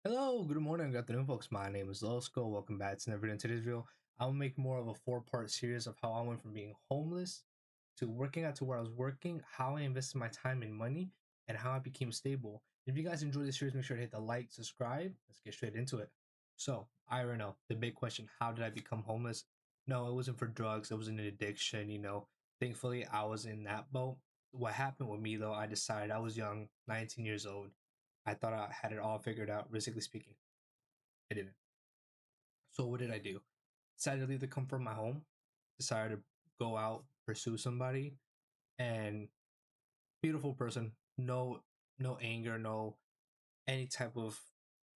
Hello, good morning, good afternoon, folks. My name is Losco. Welcome back to another video. In today's video, I'll make more of a four-part series of how I went from being homeless to working out to where I was working, how I invested my time and money, and how I became stable. If you guys enjoyed this series, make sure to hit the like, subscribe. Let's get straight into it. So, I already know the big question: how did I become homeless? No, it wasn't for drugs. It wasn't an addiction. Thankfully, I was in that boat. What happened with me though? I decided I was young, 19 years old. I thought I had it all figured out, realistically speaking. I didn't. So what did I do? Decided to leave the comfort of my home. Decided to go out, pursue somebody, and beautiful person. No anger, no any type of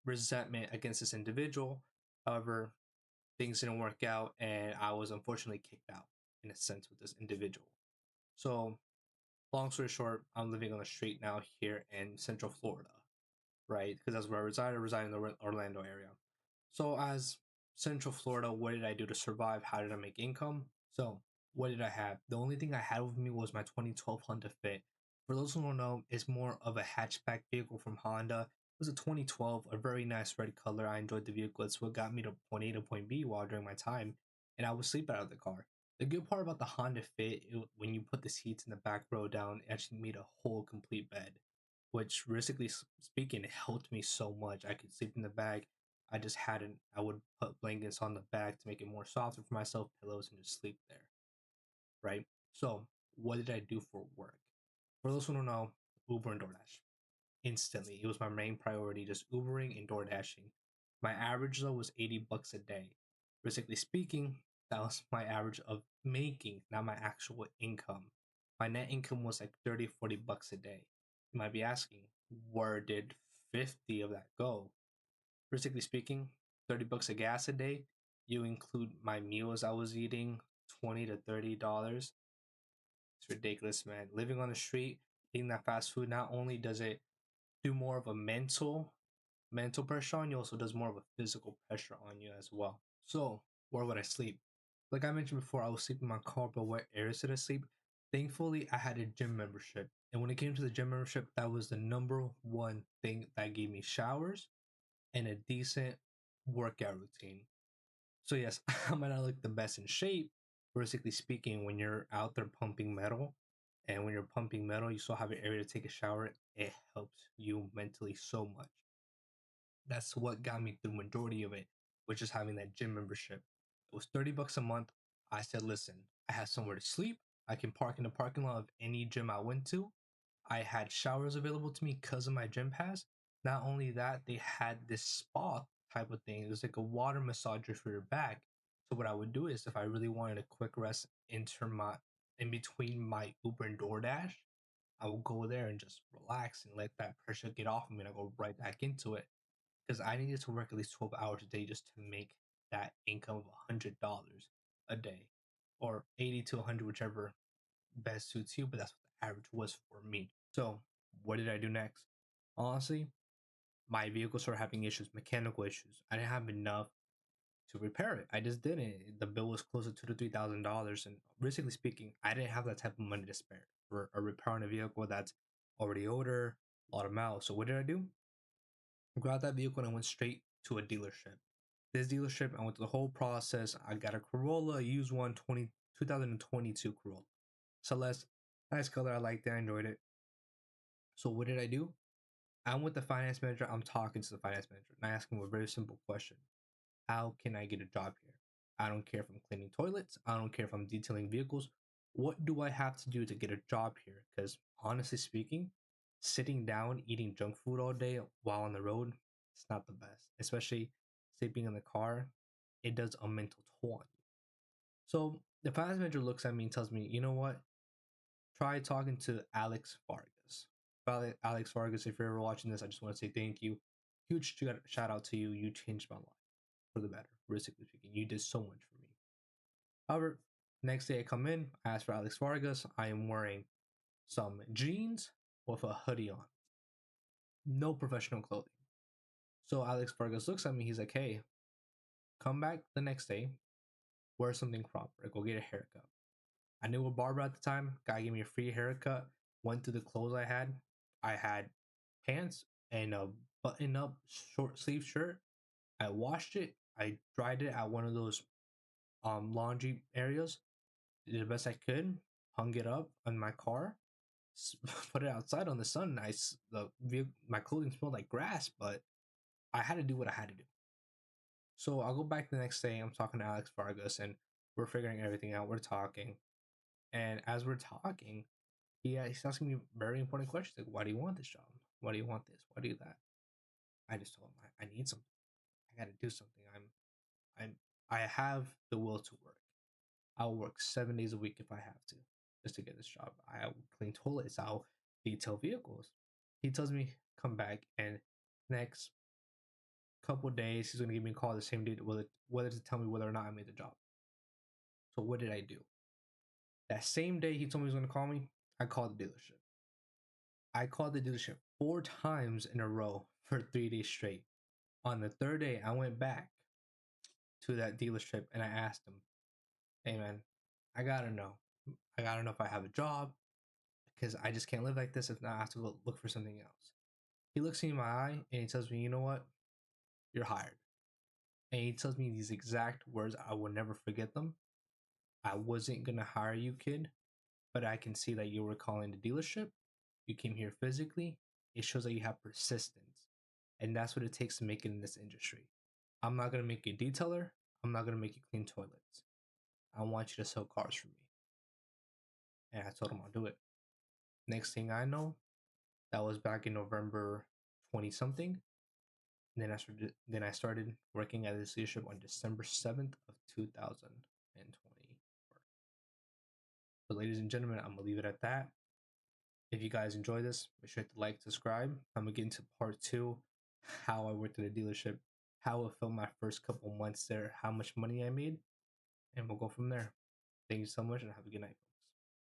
resentment against this individual. However, things didn't work out, and I was unfortunately kicked out in a sense with this individual. So, long story short, I'm living on the street now here in Central Florida, right? Because that's where I reside. I reside in the Orlando area. So, as Central Florida, what did I do to survive? How did I make income? So, what did I have? The only thing I had with me was my 2012 Honda Fit. For those who don't know, it's more of a hatchback vehicle from Honda. It was a 2012, a very nice red color. I enjoyed the vehicle. It's what got me to point A to point B while during my time, and I would sleep out of the car. The good part about the Honda Fit, when you put the seats in the back row down, it actually made a whole complete bed, which realistically speaking, it helped me so much. I could sleep in the bag. I would put blankets on the back to make it more softer for myself, pillows, and just sleep there, right? So, what did I do for work? For those who don't know, Uber and DoorDash. Instantly, it was my main priority, just Ubering and DoorDashing. My average though was 80 bucks a day. Basically speaking, that was my average of making, not my actual income. My net income was like 30, 40 bucks a day. You might be asking, where did 50 of that go? Realistically speaking, 30 bucks of gas a day. You include my meals I was eating, 20 to $30. It's ridiculous, man. Living on the street, eating that fast food, not only does it do more of a mental pressure on you, also does more of a physical pressure on you as well. So, where would I sleep? Like I mentioned before, I was sleeping in my car, but what areas did I sleep? Thankfully, I had a gym membership. And when it came to the gym membership, that was the number one thing that gave me showers and a decent workout routine. So yes, I might not look the best in shape, realistically speaking, when you're out there pumping metal. And when you're pumping metal, you still have an area to take a shower. It helps you mentally so much. That's what got me through majority of it, which is having that gym membership. It was 30 bucks a month. I said, listen, I have somewhere to sleep. I can park in the parking lot of any gym I went to. I had showers available to me because of my gym pass. Not only that, they had this spa type of thing. It was like a water massager for your back. So what I would do is if I really wanted a quick rest in between my Uber and DoorDash, I will go there and just relax and let that pressure get off of me and I go right back into it. Because I needed to work at least 12 hours a day just to make that income of $100 a day or 80 to 100, whichever best suits you, but that's what the average was for me. So, what did I do next? Honestly, my vehicle started having issues, mechanical issues. I didn't have enough to repair it. I just didn't. The bill was close to $2,000 to $3,000, and realistically speaking, I didn't have that type of money to spare for a repair on a vehicle that's already older, a lot of miles. So, what did I do? I grabbed that vehicle and I went straight to a dealership. This dealership, I went through the whole process. I got a Corolla, a used one, 2022 Corolla. Celeste, nice color. I liked it. I enjoyed it. So what did I do? I'm with the finance manager. I'm talking to the finance manager and I ask him a very simple question. How can I get a job here? I don't care if I'm cleaning toilets. I don't care if I'm detailing vehicles. What do I have to do to get a job here? Because honestly speaking, sitting down eating junk food all day while on the road, it's not the best. Especially sleeping in the car, it does a mental toll on you. So the finance manager looks at me and tells me, you know what? Try talking to Alex Vargas. Alex Vargas, if you're ever watching this, I just want to say thank you. Huge shout out to you. You changed my life for the better, realistically speaking. You did so much for me. However, next day I come in, I ask for Alex Vargas. I am wearing some jeans with a hoodie on, no professional clothing. So Alex Vargas looks at me. He's like, hey, come back the next day, wear something proper, go get a haircut. I knew a barber at the time. Guy gave me a free haircut. Went through the clothes I had. I had pants and a button up short sleeve shirt. I washed it. I dried it at one of those laundry areas. Did the best I could. Hung it up on my car. Put it outside on the sun. My clothing smelled like grass, but I had to do what I had to do. So I'll go back the next day. I'm talking to Alex Vargas, and we're figuring everything out. We're talking, and as we're talking, he's asking me very important questions like, "Why do you want this job? Why do you want this? Why do you that?" I just told him I need something. I got to do something. I'm I have the will to work. I'll work 7 days a week if I have to, just to get this job. I'll clean toilets. I'll detail vehicles. He tells me come back, and next couple days he's gonna give me a call the same day whether to tell me whether or not I made the job. So what did I do? That same day he told me he was gonna call me, I called the dealership. I called the dealership 4 times in a row for 3 days straight. On the third day, I went back to that dealership and I asked him, "Hey man, I gotta know. I gotta know if I have a job because I just can't live like this. If not, I have to go look for something else." He looks me in my eye and he tells me, "You know what? You're hired." And he tells me these exact words. I will never forget them. "I wasn't gonna hire you, kid, but I can see that you were calling the dealership. You came here physically. It shows that you have persistence. And that's what it takes to make it in this industry. I'm not gonna make you a detailer. I'm not gonna make you clean toilets. I want you to sell cars for me." And I told him I'll do it. Next thing I know, that was back in November 20 something. Then I started working at this leadership on December 7th of 2024. So ladies and gentlemen, I'm gonna leave it at that. If you guys enjoy this, make sure to like, subscribe. I'm gonna get into part two, how I worked at a dealership, how it felt my first couple months there, how much money I made, and we'll go from there. Thank you so much and have a good night.